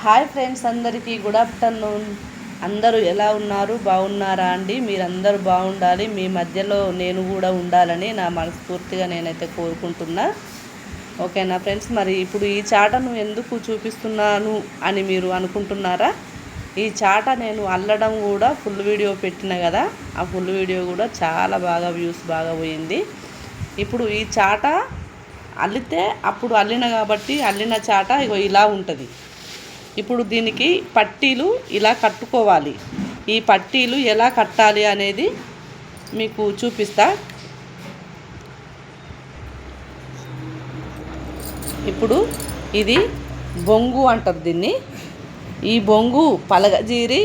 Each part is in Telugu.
హాయ్ ఫ్రెండ్స్, అందరికీ గుడ్ ఆఫ్టర్నూన్. అందరూ ఎలా ఉన్నారు? బాగున్నారా అండి? మీరందరూ బాగుండాలి, మీ మధ్యలో నేను కూడా ఉండాలని నా మనస్ఫూర్తిగా నేనైతే కోరుకుంటున్నా. ఓకేనా ఫ్రెండ్స్? మరి ఇప్పుడు ఈ చాటను ఎందుకు చూపిస్తున్నాను అని మీరు అనుకుంటున్నారా? ఈ చాట నేను అల్లడం కూడా ఫుల్ వీడియో పెట్టిన కదా, ఆ ఫుల్ వీడియో కూడా చాలా బాగా వ్యూస్ బాగా పోయింది. ఇప్పుడు ఈ చాట అల్లితే అప్పుడు అల్లిన కాబట్టి అల్లిన చాట ఇగో ఇలా ఉంటుంది. ఇప్పుడు దీనికి పట్టీలు ఇలా కట్టుకోవాలి. ఈ పట్టీలు ఎలా కట్టాలి అనేది మీకు చూపిస్తా. ఇప్పుడు ఇది బొంగు అంటారు దీన్ని. ఈ బొంగు పలగజీరి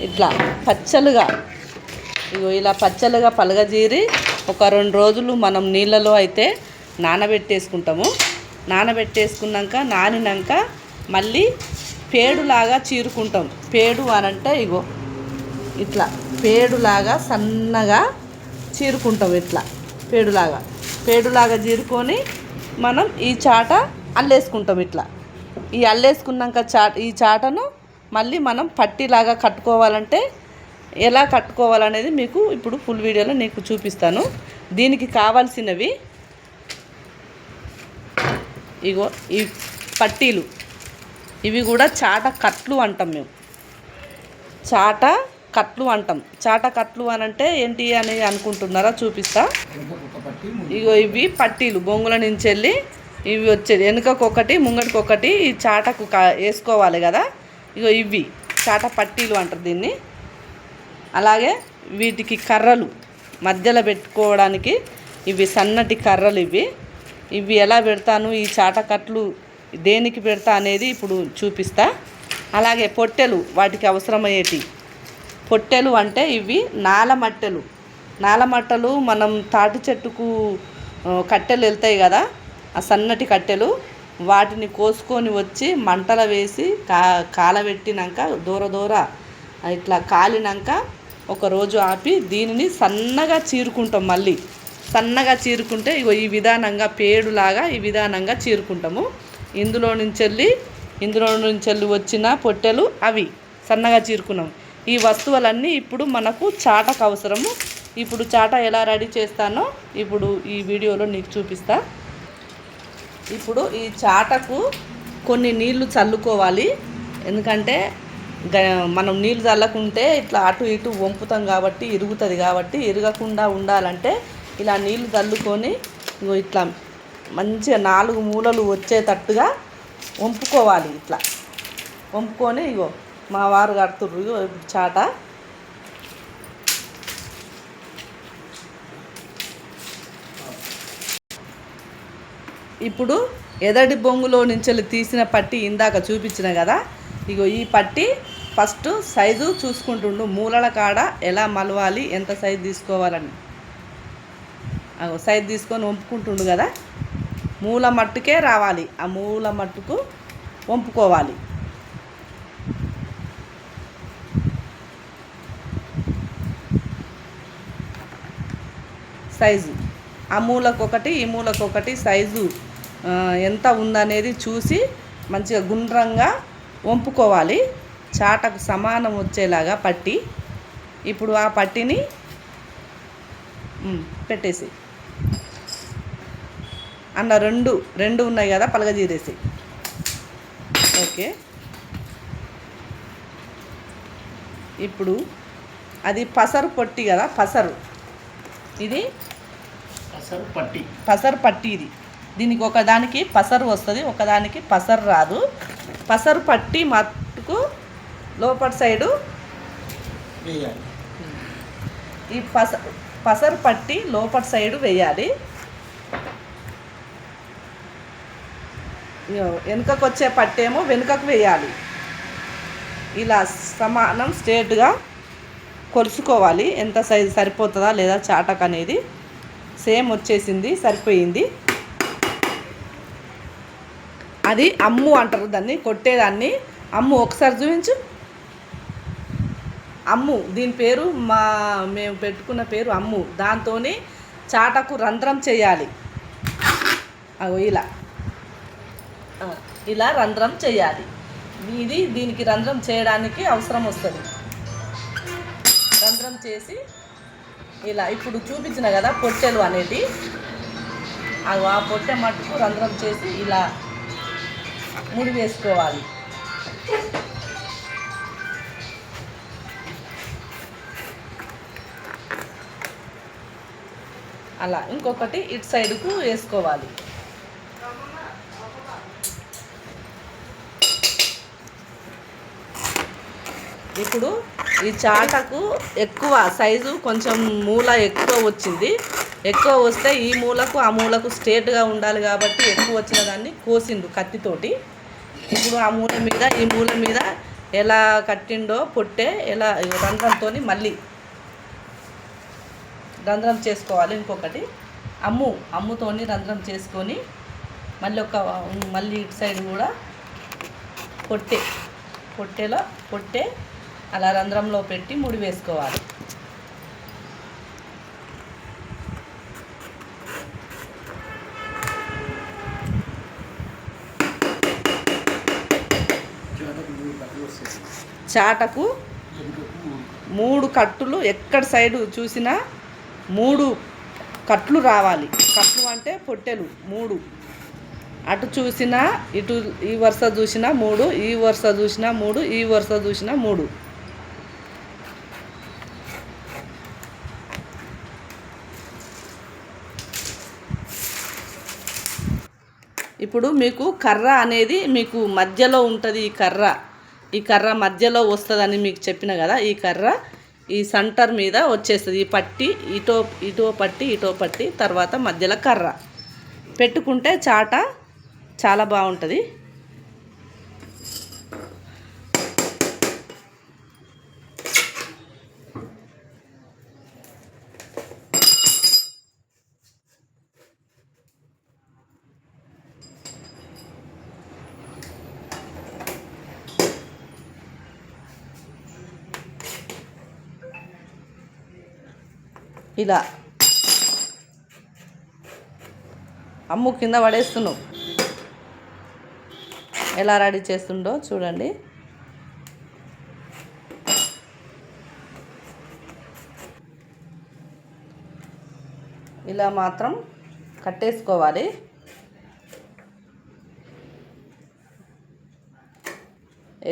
ఇట్లా పచ్చలుగా ఇలా పచ్చలుగా పలగజీరి ఒక 2 రోజులు మనం నీళ్ళలో అయితే నానబెట్టేసుకుంటాము. నానబెట్టేసుకున్నాక నానినాక మళ్ళీ పేడులాగా చీరుకుంటాం. పేడు అనంటే ఇగో ఇట్లా పేడులాగా సన్నగా చీరుకుంటాం. ఇట్లా పేడులాగా చీరుకొని మనం ఈ చాట అల్లేసుకుంటాం. ఇట్లా ఈ అల్లేసుకున్నాక ఈ చాటను మళ్ళీ మనం పట్టీలాగా కట్టుకోవాలంటే ఎలా కట్టుకోవాలనేది మీకు ఇప్పుడు ఫుల్ వీడియోలో నీకు చూపిస్తాను. దీనికి కావాల్సినవి ఇగో ఈ పట్టీలు, ఇవి కూడా చాట కట్లు అంటాం మేము. చాట కట్లు అనంటే ఏంటి అని అనుకుంటున్నారా? చూపిస్తా. ఇగో ఇవి పట్టీలు బొంగుల నుంచి వెళ్ళి ఇవి వచ్చేది వెనుకకొకటి ముంగటికొకటి ఈ చాటకు వేసుకోవాలి కదా. ఇగో ఇవి చాట పట్టీలు అంటారు దీన్ని. అలాగే వీటికి కర్రలు మధ్యలో పెట్టుకోవడానికి ఇవి సన్నటి కర్రలు. ఇవి ఎలా పెడతాను, ఈ చాట కట్లు దేనికి పెడతా అనేది ఇప్పుడు చూపిస్తా. అలాగే పొట్టెలు, వాటికి అవసరమయ్యేటి పొట్టెలు అంటే ఇవి నాలమట్టలు మనం తాటి చెట్టుకు కట్టెలు వెళ్తాయి కదా, ఆ సన్నటి కట్టెలు. వాటిని కోసుకొని వచ్చి మంటలు వేసి కాలబెట్టినాక దూర ఇట్లా కాలినాక ఒకరోజు ఆపి దీనిని సన్నగా చీరుకుంటాం. మళ్ళీ సన్నగా చీరుకుంటే ఇగో ఈ విధానంగా పేడులాగా ఈ విధానంగా చీరుకుంటాము. ఇందులో నుంచి వచ్చిన పొట్టెలు అవి సన్నగా చీరుకున్నాం. ఈ వస్తువులన్నీ ఇప్పుడు మనకు చాటకు అవసరము. ఇప్పుడు చాట ఎలా రెడీ చేస్తానో ఇప్పుడు ఈ వీడియోలో నీకు చూపిస్తా. ఇప్పుడు ఈ చాటకు కొన్ని నీళ్లు చల్లుకోవాలి. ఎందుకంటే మనం నీళ్ళు చల్లకుంటే ఇట్లా అటు ఇటు వంపుతాం కాబట్టి ఇరుగుతుంది. కాబట్టి ఇరగకుండా ఉండాలంటే ఇలా నీళ్లు చల్లుకొని ఇట్లా మంచిగా 4 మూలలు వచ్చేటట్టుగా వంపుకోవాలి. ఇట్లా వంపుకొని ఇగో మా వారు కడుతుర్రు చాట. ఇప్పుడు ఎదటి బొంగులో నుంచి తీసిన పట్టి ఇందాక చూపించిన కదా, ఇగో ఈ పట్టి ఫస్ట్ సైజు చూసుకుంటుండు. మూలల కాడ ఎలా మలవాలి, ఎంత సైజు తీసుకోవాలని సైజు తీసుకొని వంపుకుంటుండు కదా. మూల మట్టుకే రావాలి, ఆ మూల మట్టుకు వంపుకోవాలి. సైజు ఆ మూలకొకటి ఈ మూలకొకటి సైజు ఎంత ఉందనేది చూసి మంచిగా గుండ్రంగా వంపుకోవాలి. చాటకు సమానం వచ్చేలాగా పట్టి. ఇప్పుడు ఆ పట్టిని పెట్టేసి అన్న రెండు ఉన్నాయి కదా, పలగజీరేసి. ఓకే, ఇప్పుడు అది పసరు పొట్టి కదా, ఇది పసరు పట్టి. దీనికి ఒకదానికి పసరు వస్తుంది, ఒకదానికి పసరు రాదు. పసరు పట్టి మట్టుకు లోపటి సైడు వేయాలి. ఈ పసరు పట్టి లోపటి సైడు వేయాలి. వెనుకకు వచ్చే పట్టేమో వెనుకకు వేయాలి. ఇలా సమానం స్ట్రేట్గా కొలుసుకోవాలి. ఎంత సైజు సరిపోతుందా లేదా చాటకు అనేది సేమ్ వచ్చేసింది, సరిపోయింది. అది అమ్ము అంటారు దాన్ని, కొట్టేదాన్ని అమ్ము. ఒకసారి చూపించు. అమ్ము, దీని పేరు మేము పెట్టుకున్న పేరు అమ్ము. దాంతో చాటకు రంధ్రం చేయాలి. అగో ఇలా రంధ్రం చేయాలి. ఇది దీనికి రంధ్రం చేయడానికి అవసరం వస్తుంది. రంధ్రం చేసి ఇలా ఇప్పుడు చూపించిన కదా పొట్టెలు అనేది, ఆ పొట్టె మట్టుకు రంధ్రం చేసి ఇలా ముడి వేసుకోవాలి. అలా ఇంకొకటి ఇటు సైడ్కు వేసుకోవాలి. ఇప్పుడు ఈ చాటకు ఎక్కువ సైజు కొంచెం మూల ఎక్కువ వచ్చింది. ఎక్కువ వస్తే ఈ మూలకు ఆ మూలకు స్ట్రేట్గా ఉండాలి కాబట్టి ఎక్కువ వచ్చిన దాన్ని కోసిండు కత్తితోటి. ఇప్పుడు ఆ మూల మీద ఈ మూల మీద ఎలా కట్టిండో పొట్టే ఎలా రంధ్రంతో మళ్ళీ రంధ్రం చేసుకోవాలి. ఇంకొకటి అమ్ముతోని రంధ్రం చేసుకొని మళ్ళీ ఇటు సైడ్ కూడా పొట్టే అలా రంధ్రంలో పెట్టి ముడి వేసుకోవాలి. చాటకు 3 కట్టులు ఎక్కడ సైడు చూసినా 3 కట్లు రావాలి. కట్లు అంటే పొట్టెలు 3, అటు చూసినా ఇటు ఈ వరుస చూసినా 3, ఈ వరుస చూసినా 3, ఈ వరుస చూసినా 3. ఇప్పుడు మీకు కర్ర అనేది మీకు మధ్యలో ఉంటుంది. ఈ కర్ర మధ్యలో వస్తుందని మీకు చెప్పిన కదా. ఈ కర్ర ఈ సెంటర్ మీద వచ్చేస్తుంది. ఈ పట్టి ఇటో పట్టి తర్వాత మధ్యలో కర్ర పెట్టుకుంటే చాట చాలా బాగుంటుంది. ఇలా కింద పడేస్తున్నావు. ఎలా రెడీ చేస్తుండో చూడండి. ఇలా మాత్రం కట్టేసుకోవాలి.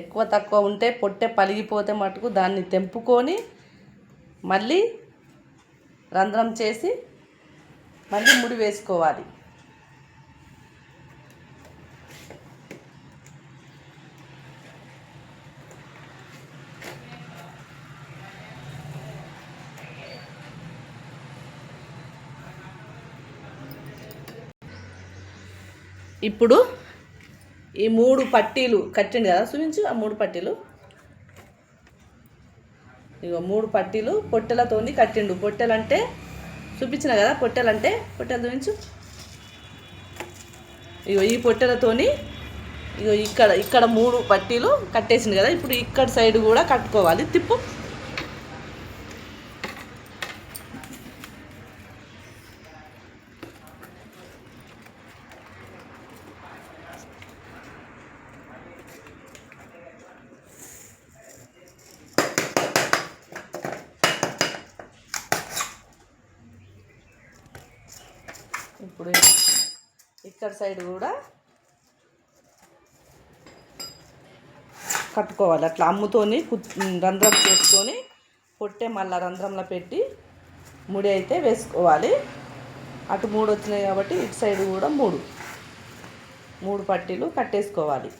ఎక్కువ తక్కువ ఉంటే పొట్టె పలిగిపోతే మటుకు దాన్ని తెంపుకొని మళ్ళీ రంధ్రం చేసి మళ్ళీ ముడి వేసుకోవాలి. ఇప్పుడు ఈ 3 పట్టీలు కట్టిండు కదా, చూపించు. ఆ 3 పట్టీలు ఇగో 3 పట్టీలు పొట్టెలతోని కట్టిండు. పొట్టెలంటే చూపించిన కదా. పొట్టెలు చూపించు. ఇగో ఈ పొట్టెలతోని ఇగో ఇక్కడ 3 పట్టీలు కట్టేసింది కదా. ఇప్పుడు ఇక్కడ సైడ్ కూడా కట్టుకోవాలి. తిప్పు. ఇప్పుడు ఇక్కడ సైడ్ కూడా కట్టుకోవాలి. అట్లా అమ్ముతోని రంధ్రం చేసుకొని పొట్టే మళ్ళీ రంధ్రంలో పెట్టి ముడి అయితే వేసుకోవాలి. అటు 3 వచ్చినాయి కాబట్టి ఇటు సైడ్ కూడా 3 పట్టీలు కట్టేసుకోవాలి.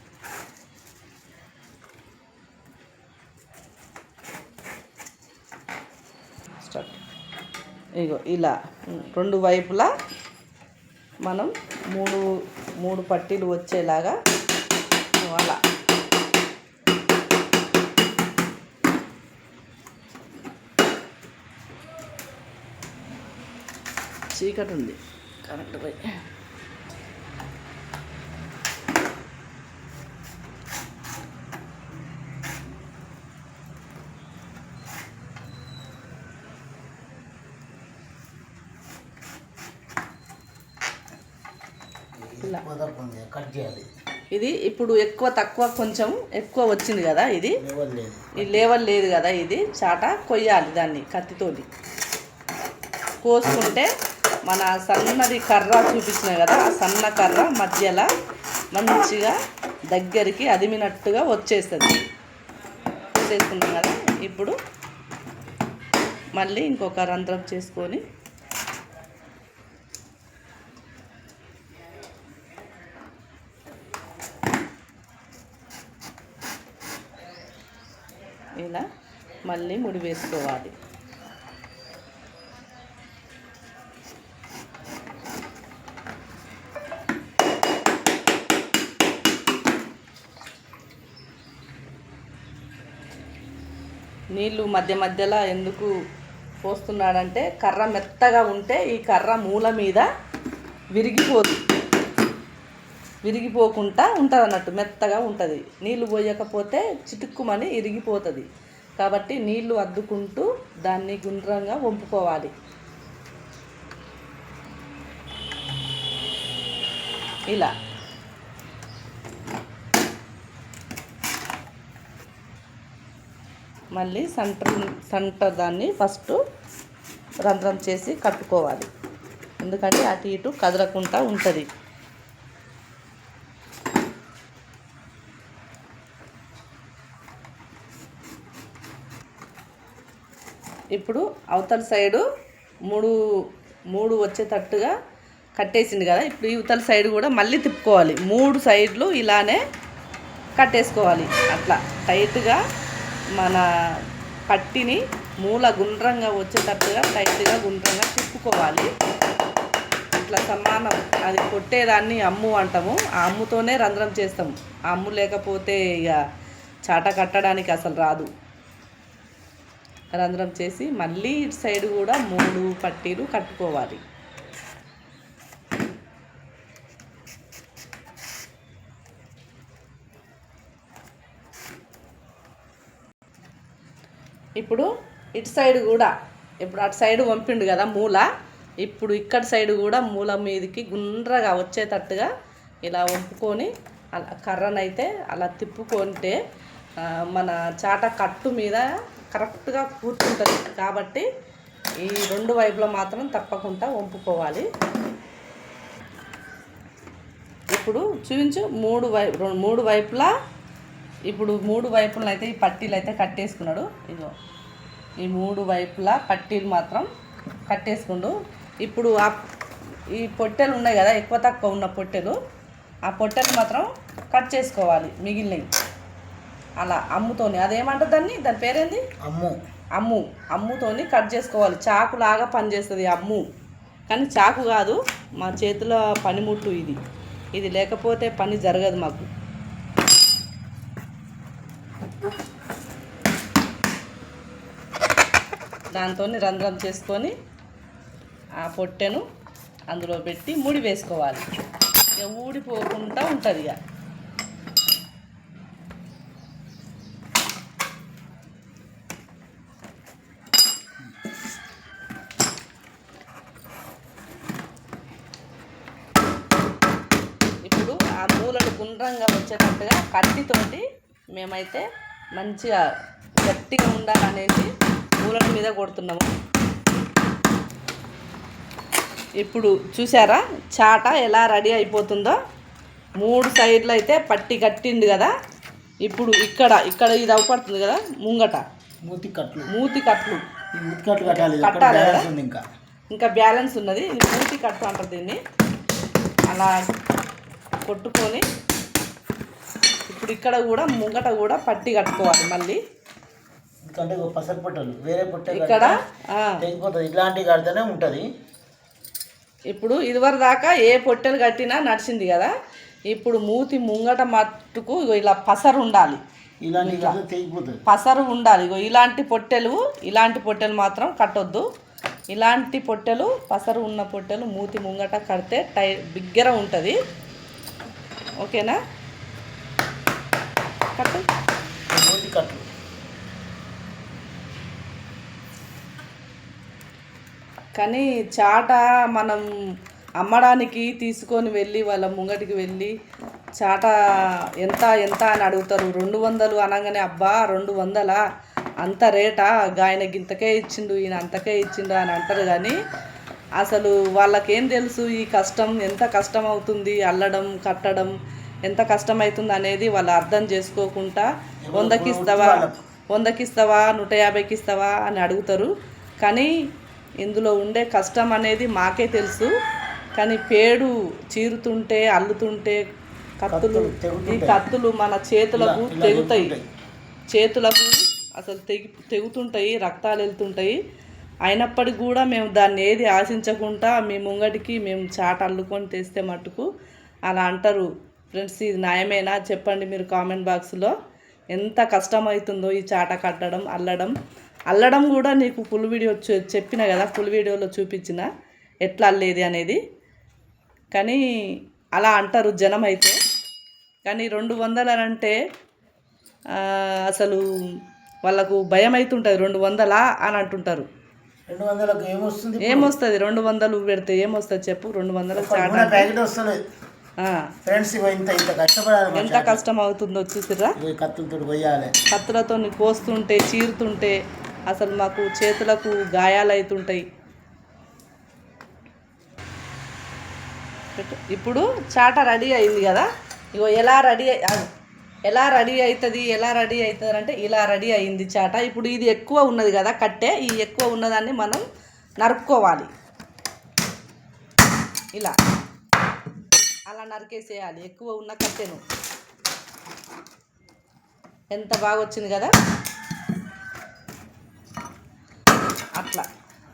ఇగో ఇలా 2 వైపులా మనం 3 పట్టీలు వచ్చేలాగా అలా చీకటి ఉంది కరెంట్ పోయి. కట్ చేయాలి. ఇది ఇప్పుడు ఎక్కువ తక్కువ కొంచెం ఎక్కువ వచ్చింది కదా, ఇది ఈ లేవల్ లేదు కదా, ఇది చాట కొయ్యాలి. దాన్ని కత్తితోటి కోసుకుంటే మన సన్నది కర్ర చూపించిన కదా, ఆ సన్న కర్ర మధ్యలో మంచిగా దగ్గరికి అదిమినట్టుగా వచ్చేస్తుంది. చేసుకున్నాం కదా, ఇప్పుడు మళ్ళీ ఇంకొక రంధ్రం చేసుకొని ఇలా మళ్ళీ ముడి వేసుకోవాలి. నీళ్ళు మధ్య మధ్యలో ఎందుకు పోస్తున్నాడంటే కర్ర మెత్తగా ఉంటే ఈ కర్ర మూల మీద విరిగిపోకుండా ఉంటుంది అన్నట్టు, మెత్తగా ఉంటుంది. నీళ్ళు పోయకపోతే చిటుక్కుమని ఇరిగిపోతుంది. కాబట్టి నీళ్లు అద్దుకుంటూ దాన్ని గుండ్రంగా వంపుకోవాలి. ఇలా మళ్ళీ సెంటర్ దాన్ని ఫస్ట్ రంధ్రం చేసి కట్టుకోవాలి. ఎందుకంటే అటు ఇటు కదలకుండా ఉంటుంది. ఇప్పుడు అవతల సైడు మూడు వచ్చేటట్టుగా కట్టేసింది కదా, ఇప్పుడు ఇవతల సైడ్ కూడా మళ్ళీ తిప్పుకోవాలి. 3 సైడ్లు ఇలానే కట్టేసుకోవాలి. అట్లా టైట్గా మన పట్టిని మూల గుండ్రంగా వచ్చేటట్టుగా టైట్గా గుండ్రంగా తిప్పుకోవాలి. ఇట్లా సమానం. అది కొట్టేదాన్ని అమ్ము అంటాము. ఆ అమ్ముతోనే రంధ్రం చేస్తాము. ఆ అమ్ము లేకపోతే ఇక చాట కట్టడానికి అసలు రాదు. రంధ్రం చేసి మళ్ళీ ఇటు సైడ్ కూడా 3 పట్టీలు కట్టుకోవాలి. ఇప్పుడు ఇటు సైడ్ కూడా, ఇప్పుడు అటు సైడ్ వంపిండు కదా మూల, ఇప్పుడు ఇక్కడ సైడ్ కూడా మూల మీదకి గుండ్రగా వచ్చేటట్టుగా ఇలా వంపుకొని అలా కర్రనైతే అలా తిప్పుకుంటే మన చాట కట్టు మీద కరెక్ట్గా కూర్చుంటుంది. కాబట్టి ఈ 2 వైపులా మాత్రం తప్పకుండా వంపుకోవాలి. ఇప్పుడు చూపించు 3 వైపులా. ఇప్పుడు 3 వైపులను అయితే ఈ పట్టీలు అయితే కట్టేసుకున్నాడు. ఇగో ఈ 3 వైపులా పట్టీలు మాత్రం కట్టేసుకుండు. ఇప్పుడు ఈ పొట్టెలు ఉన్నాయి కదా, ఎక్కువ తక్కువ ఉన్న పొట్టెలు, ఆ పొట్టెలు మాత్రం కట్ చేసుకోవాలి మిగిలినవి. అలా అమ్ముతోని, అదేమంటారు దాని పేరేంది, అమ్ముతోని కట్ చేసుకోవాలి. చాకులాగా పనిచేస్తుంది అమ్ము, కానీ చాకు కాదు, మా చేతిలో పనిముట్టు ఇది లేకపోతే పని జరగదు మాకు. దాంతో రంధ్రం చేసుకొని ఆ పొట్టెను అందులో పెట్టి ముడి వేసుకోవాలి. ఇక ఊడిపోకుండా ఉంటుంది. ఇక ఇప్పుడు ఆ మూలలు గుండ్రంగా వచ్చేటట్టుగా కత్తితోటి మేమైతే మంచిగా గట్టిగా ఉండాలనేసి మూలల మీద కొడుతున్నాము. ఇప్పుడు చూసారా చాట ఎలా రెడీ అయిపోతుందో. 3 సైడ్లు అయితే పట్టి కట్టిండు కదా. ఇప్పుడు ఇక్కడ ఇది అవపడుతుంది కదా, ముంగట మూతి కట్లు కట్టాలి కదా, ఇంకా బ్యాలెన్స్ ఉన్నది. మూతి కట్టు అంటారు దీన్ని. అలా కొట్టుకొని ఇప్పుడు ఇక్కడ కూడా ముంగట కూడా పట్టి కట్టుకోవాలి. మళ్ళీ పసరు పొట్టలు వేరే పొట్ట ఇక్కడ ఇలాంటివి కడితేనే ఉంటుంది. ఇప్పుడు ఇదివరకు దాకా ఏ పొట్టెలు కట్టినా నడిచింది కదా. ఇప్పుడు మూతి ముంగట మట్టుకు ఇలా పసరు ఉండాలి, పసరు ఉండాలి. ఇలాంటి పొట్టెలు మాత్రం కట్టొద్దు. ఇలాంటి పొట్టెలు, పసరు ఉన్న పొట్టెలు మూతి ముంగట కడితే బిగ్గర ఉంటుంది. ఓకేనా? కట్టు కట్టు. కానీ చాట మనం అమ్మడానికి తీసుకొని వెళ్ళి వాళ్ళ ముంగటికి వెళ్ళి చాట ఎంత ఎంత అని అడుగుతారు. 200 అనగానే అబ్బా 200 అంత రేటా, ఆయన గింతకే ఇచ్చిండు, ఈయన అంతకే ఇచ్చిండు అని అంటారు. కానీ అసలు వాళ్ళకేం తెలుసు ఈ కష్టం, ఎంత కష్టం అవుతుంది, అల్లడం కట్టడం ఎంత కష్టమవుతుంది అనేది వాళ్ళు అర్థం చేసుకోకుండా 100కి ఇస్తావా, 150కి ఇస్తావా అని అడుగుతారు. కానీ ఇందులో ఉండే కష్టం అనేది మాకే తెలుసు. కానీ పేడు చీరుతుంటే, అల్లుతుంటే ఈ కత్తులు మన చేతులకు తెగుతాయి, చేతులకు అసలు తెగుతుంటాయి, రక్తాలు వెళ్తుంటాయి. అయినప్పటికీ కూడా మేము దాన్ని ఏది ఆశించకుండా మీ ముంగడికి మేము చాట అల్లుకొని తెస్తే మట్టుకు అలా అంటారు. ఫ్రెండ్స్, ఇది న్యాయమేనా చెప్పండి మీరు కామెంట్ బాక్స్లో. ఎంత కష్టమవుతుందో ఈ చాట కట్టడం, అల్లడం కూడా నీకు ఫుల్ వీడియో చెప్పిన కదా, ఫుల్ వీడియోలో చూపించిన ఎట్లా అల్లేది అనేది. కానీ అలా అంటారు జనం అయితే. కానీ 200 అంటే అసలు వాళ్ళకు భయం అవుతుంటుంది. 200 అని అంటుంటారు. 200కి ఏమొస్తుంది? 200 పెడితే ఏమొస్తుంది చెప్పు? 200 చాట ప్యాకెట్ వస్తుంది ఫ్రెండ్స్. ఇంత కష్టపడాలి, ఎంత కష్టం అవుతుందో చూసిర్రా. కత్తులతో పోయాలి, కత్తులతో కోస్తుంటే, చీరుతుంటే అసలు మాకు చేతులకు గాయాలు అవుతుంటాయి. ఇప్పుడు చాట రెడీ అయింది కదా. ఇగో ఎలా రెడీ అవుతుంది అంటే ఇలా రెడీ అయింది చాట. ఇప్పుడు ఇది ఎక్కువ ఉన్నది కదా కట్టె, ఈ ఎక్కువ ఉన్నదాన్ని మనం నరుక్కోవాలి. ఇలా అలా నరికేసేయాలి ఎక్కువ ఉన్న కట్టెను. ఎంత బాగా వచ్చింది కదా అట్లా.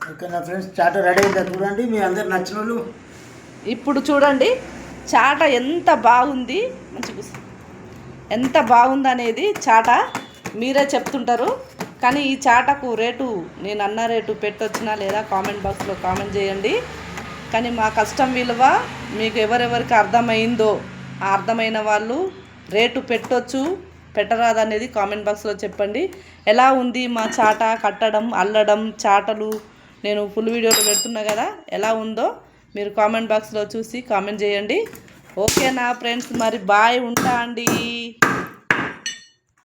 ఓకేనా ఫ్రెండ్స్, చాట రెడీ అయిందా చూడండి, మీ అందరు నచ్చిన వాళ్ళు. ఇప్పుడు చూడండి చాట ఎంత బాగుంది, మంచిగా ఎంత బాగుంది అనేది చాట మీరే చెప్తుంటారు. కానీ ఈ చాటకు రేటు నేను అన్న రేటు పెట్టొచ్చినా లేదా కామెంట్ బాక్స్లో కామెంట్ చేయండి. కానీ మా కష్టం విలువ మీకు ఎవరెవరికి అర్థమైందో ఆ అర్థమైన వాళ్ళు రేటు పెట్టొచ్చు పెట్టరాదనేది కామెంట్ బాక్స్లో చెప్పండి. ఎలా ఉంది మా చాట కట్టడం, అల్లడం, చాటలు నేను ఫుల్ వీడియోలో పెడుతున్నా కదా, ఎలా ఉందో మీరు కామెంట్ బాక్స్లో చూసి కామెంట్ చేయండి. ఓకేనా ఫ్రెండ్స్, మరి బాయ్, ఉంటా అండి.